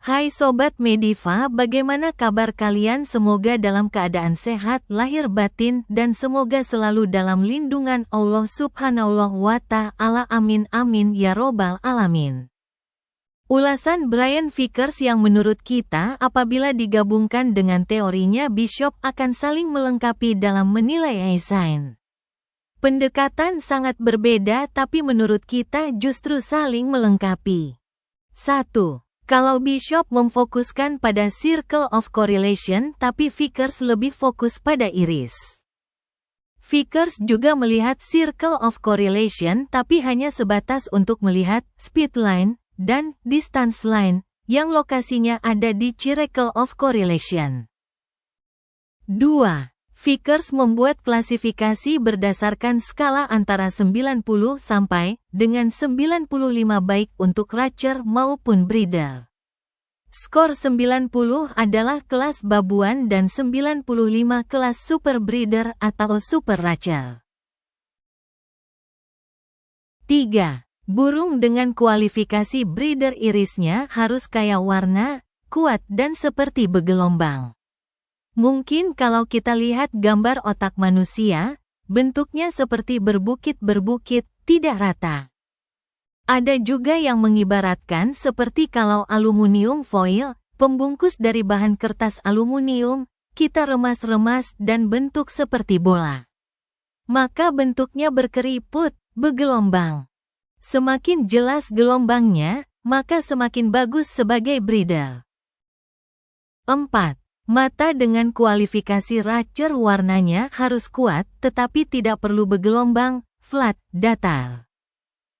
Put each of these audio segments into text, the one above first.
Hai Sobat Mediva, bagaimana kabar kalian? Semoga dalam keadaan sehat lahir batin dan semoga selalu dalam lindungan Allah Subhanahu wa Ta'ala. Amin amin ya robbal alamin. Ulasan Brian Vickers yang menurut kita apabila digabungkan dengan teorinya Bishop akan saling melengkapi dalam menilai Einstein. Pendekatan sangat berbeda tapi menurut kita justru saling melengkapi. 1. Kalau Bishop memfokuskan pada circle of correlation tapi Vickers lebih fokus pada iris. Vickers juga melihat circle of correlation tapi hanya sebatas untuk melihat speed line dan distance line yang lokasinya ada di circle of correlation. 2. Vickers membuat klasifikasi berdasarkan skala antara 90 sampai dengan 95 baik untuk Racher maupun Breeder. Skor 90 adalah kelas babuan dan 95 kelas Super Breeder atau Super Racher. 3. Burung dengan kualifikasi breeder irisnya harus kaya warna, kuat dan seperti bergelombang. Mungkin kalau kita lihat gambar otak manusia, bentuknya seperti berbukit-berbukit, tidak rata. Ada juga yang mengibaratkan seperti kalau aluminium foil, pembungkus dari bahan kertas aluminium, kita remas-remas dan bentuk seperti bola. Maka bentuknya berkeriput, bergelombang. Semakin jelas gelombangnya, maka semakin bagus sebagai breeder. 4. Mata dengan kualifikasi Racher warnanya harus kuat tetapi tidak perlu bergelombang, flat, datar.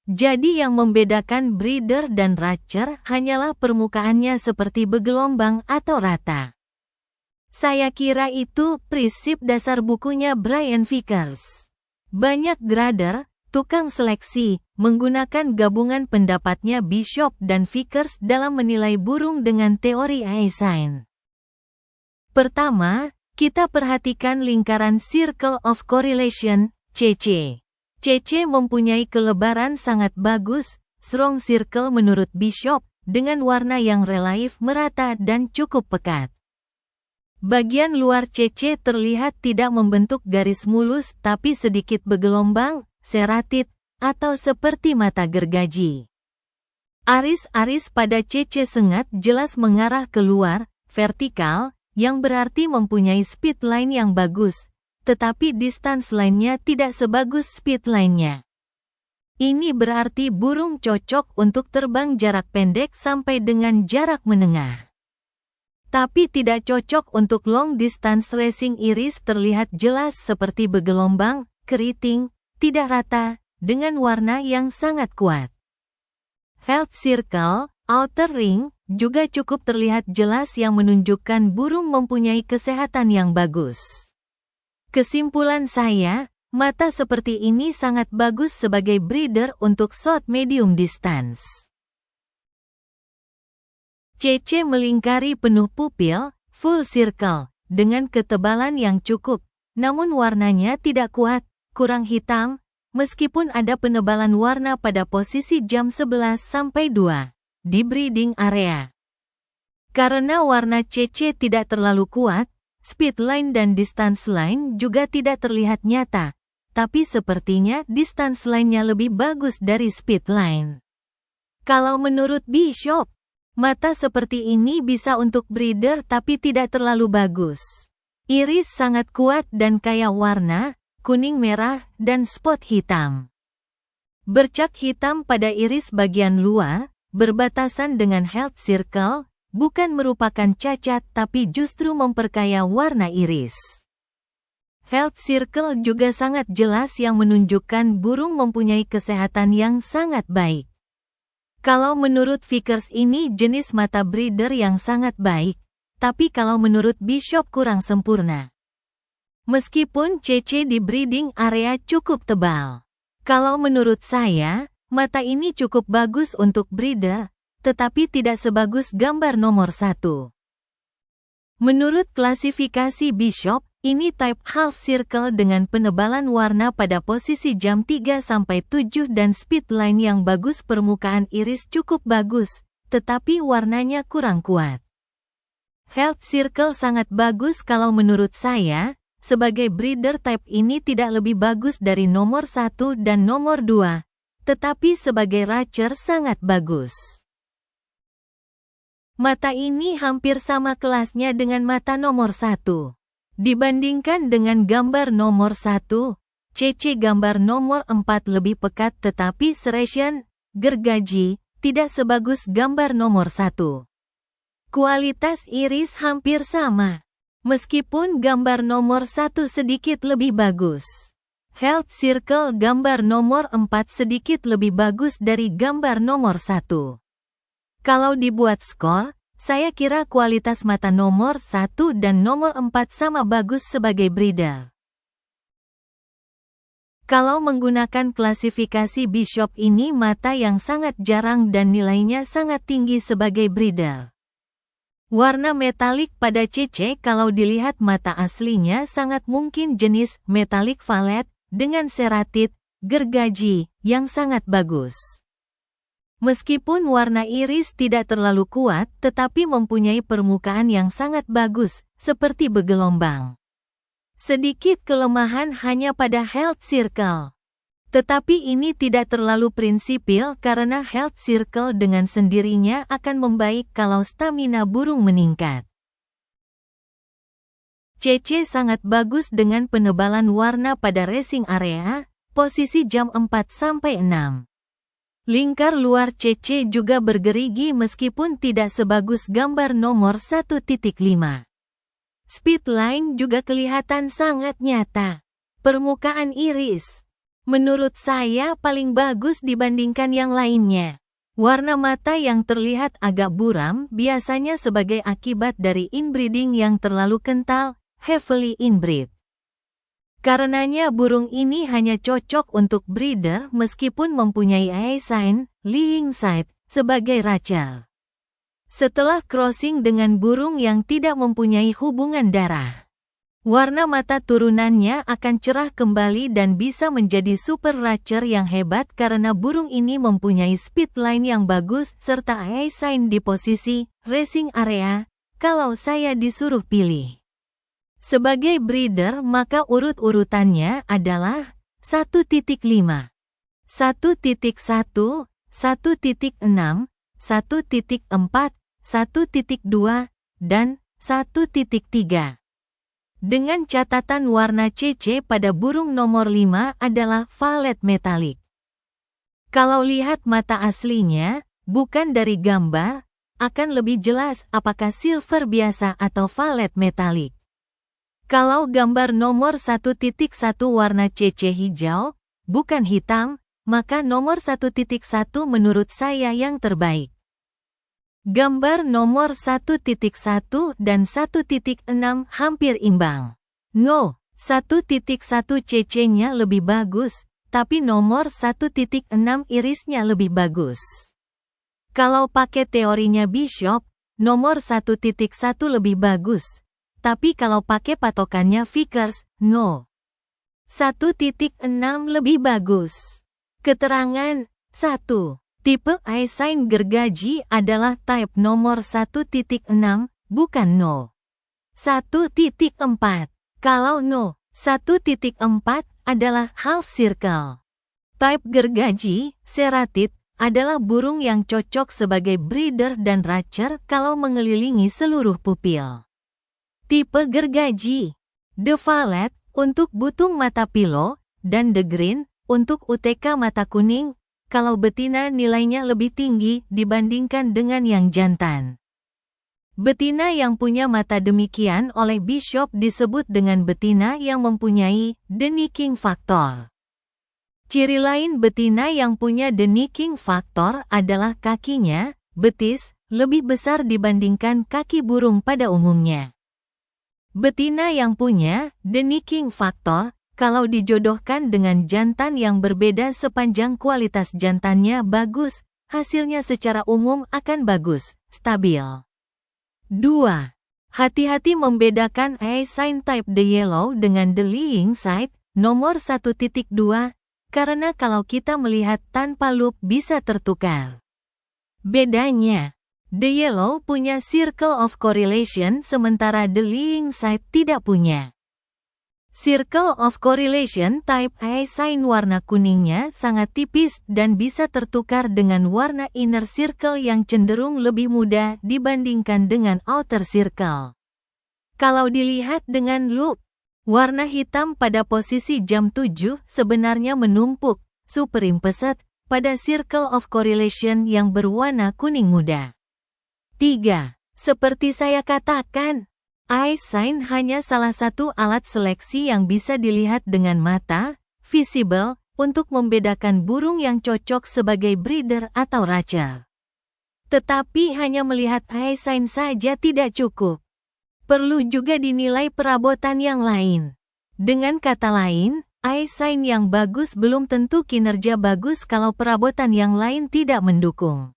Jadi yang membedakan Breeder dan Racher hanyalah permukaannya seperti bergelombang atau rata. Saya kira itu prinsip dasar bukunya Brian Vickers. Banyak grader, tukang seleksi, menggunakan gabungan pendapatnya Bishop dan Vickers dalam menilai burung dengan teori Einstein. Pertama, kita perhatikan lingkaran Circle of Correlation, CC. CC mempunyai kelebaran sangat bagus, strong circle menurut Bishop, dengan warna yang relatif merata dan cukup pekat. Bagian luar CC terlihat tidak membentuk garis mulus tapi sedikit bergelombang, serrated, atau seperti mata gergaji. Aris-aris pada CC sengat jelas mengarah keluar, vertikal, yang berarti mempunyai speed line yang bagus, tetapi distance line-nya tidak sebagus speed line-nya. Ini berarti burung cocok untuk terbang jarak pendek sampai dengan jarak menengah. Tapi tidak cocok untuk long distance racing. Iris terlihat jelas seperti bergelombang, keriting, tidak rata, dengan warna yang sangat kuat. Health circle, outer ring, juga cukup terlihat jelas yang menunjukkan burung mempunyai kesehatan yang bagus. Kesimpulan saya, mata seperti ini sangat bagus sebagai breeder untuk short medium distance. CC melingkari penuh pupil, full circle, dengan ketebalan yang cukup, namun warnanya tidak kuat, kurang hitam, meskipun ada penebalan warna pada posisi jam 11 sampai 2. Di breeding area. Karena warna CC tidak terlalu kuat, speed line dan distance line juga tidak terlihat nyata, tapi sepertinya distance line-nya lebih bagus dari speed line. Kalau menurut Bishop, mata seperti ini bisa untuk breeder tapi tidak terlalu bagus. Iris sangat kuat dan kaya warna, kuning merah dan spot hitam. Bercak hitam pada iris bagian luar, berbatasan dengan health circle, bukan merupakan cacat tapi justru memperkaya warna iris. Health circle juga sangat jelas yang menunjukkan burung mempunyai kesehatan yang sangat baik. Kalau menurut Vickers ini jenis mata breeder yang sangat baik, tapi kalau menurut Bishop kurang sempurna. Meskipun CC di breeding area cukup tebal. Kalau menurut saya, mata ini cukup bagus untuk breeder, tetapi tidak sebagus gambar nomor 1. Menurut klasifikasi Bishop, ini type half circle dengan penebalan warna pada posisi jam 3-7 dan speed line yang bagus. Permukaan iris cukup bagus, tetapi warnanya kurang kuat. Health Circle sangat bagus kalau menurut saya, sebagai breeder type ini tidak lebih bagus dari nomor 1 dan nomor 2, tetapi sebagai Ratcher sangat bagus. Mata ini hampir sama kelasnya dengan mata nomor 1. Dibandingkan dengan gambar nomor 1, CC gambar nomor 4 lebih pekat tetapi serration, gergaji, tidak sebagus gambar nomor 1. Kualitas iris hampir sama. Meskipun gambar nomor 1 sedikit lebih bagus. Health Circle gambar nomor 4 sedikit lebih bagus dari gambar nomor 1. Kalau dibuat skor, saya kira kualitas mata nomor 1 dan nomor 4 sama bagus sebagai breeder. Kalau menggunakan klasifikasi Bishop ini mata yang sangat jarang dan nilainya sangat tinggi sebagai breeder. Warna metalik pada CC kalau dilihat mata aslinya sangat mungkin jenis metalik valet dengan seratit, gergaji, yang sangat bagus. Meskipun warna iris tidak terlalu kuat, tetapi mempunyai permukaan yang sangat bagus, seperti bergelombang. Sedikit kelemahan hanya pada Health Circle. Tetapi ini tidak terlalu prinsipil karena Health Circle dengan sendirinya akan membaik kalau stamina burung meningkat. CC sangat bagus dengan penebalan warna pada racing area, posisi jam 4-6. Lingkar luar CC juga bergerigi meskipun tidak sebagus gambar nomor 1.5. Speedline juga kelihatan sangat nyata. Permukaan iris, menurut saya paling bagus dibandingkan yang lainnya. Warna mata yang terlihat agak buram biasanya sebagai akibat dari inbreeding yang terlalu kental, heavily inbreed. Karenanya burung ini hanya cocok untuk breeder meskipun mempunyai eye sign, lying side, sebagai Ratcher. Setelah crossing dengan burung yang tidak mempunyai hubungan darah, warna mata turunannya akan cerah kembali dan bisa menjadi super Ratcher yang hebat karena burung ini mempunyai speedline yang bagus serta eye sign di posisi racing area, kalau saya disuruh pilih. Sebagai breeder maka urut-urutannya adalah 1.5, 1.1, 1.6, 1.4, 1.2, dan 1.3. Dengan catatan warna CC pada burung nomor 5 adalah valet metalik. Kalau lihat mata aslinya, bukan dari gambar, akan lebih jelas apakah silver biasa atau valet metalik. Kalau gambar nomor 1.1 warna CC hijau, bukan hitam, maka nomor 1.1 menurut saya yang terbaik. Gambar nomor 1.1 dan 1.6 hampir imbang. No, 1.1 CC-nya lebih bagus, tapi nomor 1.6 irisnya lebih bagus. Kalau pakai teorinya Bishop, nomor 1.1 lebih bagus. Tapi kalau pakai patokannya Vickers, no. 1.6 lebih bagus. Keterangan 1. Tipe eye sign gergaji adalah type nomor 1.6, bukan no. 1.4. Kalau no, 1.4 adalah half circle. Type gergaji, seratit, adalah burung yang cocok sebagai breeder dan Ratcher kalau mengelilingi seluruh pupil. Tipe gergaji, The Valet, untuk butung mata pilo, dan The Green, untuk UTK mata kuning, kalau betina nilainya lebih tinggi dibandingkan dengan yang jantan. Betina yang punya mata demikian oleh Bishop disebut dengan betina yang mempunyai the nicking factor. Ciri lain betina yang punya the nicking factor adalah kakinya, betis, lebih besar dibandingkan kaki burung pada umumnya. Betina yang punya the nicking factor, kalau dijodohkan dengan jantan yang berbeda sepanjang kualitas jantannya bagus, hasilnya secara umum akan bagus, stabil. 2. Hati-hati membedakan eye sign type the yellow dengan the lying side, nomor 1.2, karena kalau kita melihat tanpa loop bisa tertukar. Bedanya, The Yellow punya Circle of Correlation sementara The Lying Side tidak punya. Circle of Correlation type A sign warna kuningnya sangat tipis dan bisa tertukar dengan warna inner circle yang cenderung lebih muda dibandingkan dengan outer circle. Kalau dilihat dengan loop, warna hitam pada posisi jam 7 sebenarnya menumpuk, superimposed, pada Circle of Correlation yang berwarna kuning muda. 3. Seperti saya katakan, eye sign hanya salah satu alat seleksi yang bisa dilihat dengan mata, visible, untuk membedakan burung yang cocok sebagai breeder atau racer. Tetapi hanya melihat eye sign saja tidak cukup. Perlu juga dinilai perabotan yang lain. Dengan kata lain, eye sign yang bagus belum tentu kinerja bagus kalau perabotan yang lain tidak mendukung.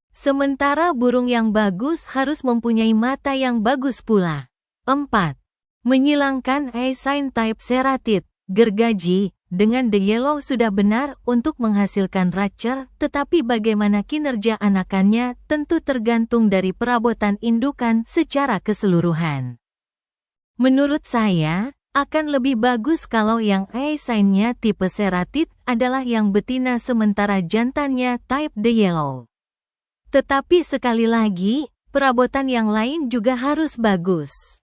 Sementara burung yang bagus harus mempunyai mata yang bagus pula. 4. Menyilangkan eye sign type Ceratid, gergaji, dengan The Yellow sudah benar untuk menghasilkan racer, tetapi bagaimana kinerja anakannya tentu tergantung dari perabotan indukan secara keseluruhan. Menurut saya, akan lebih bagus kalau yang eye sign-nya tipe Ceratid adalah yang betina sementara jantannya type The Yellow. Tetapi sekali lagi, perabotan yang lain juga harus bagus.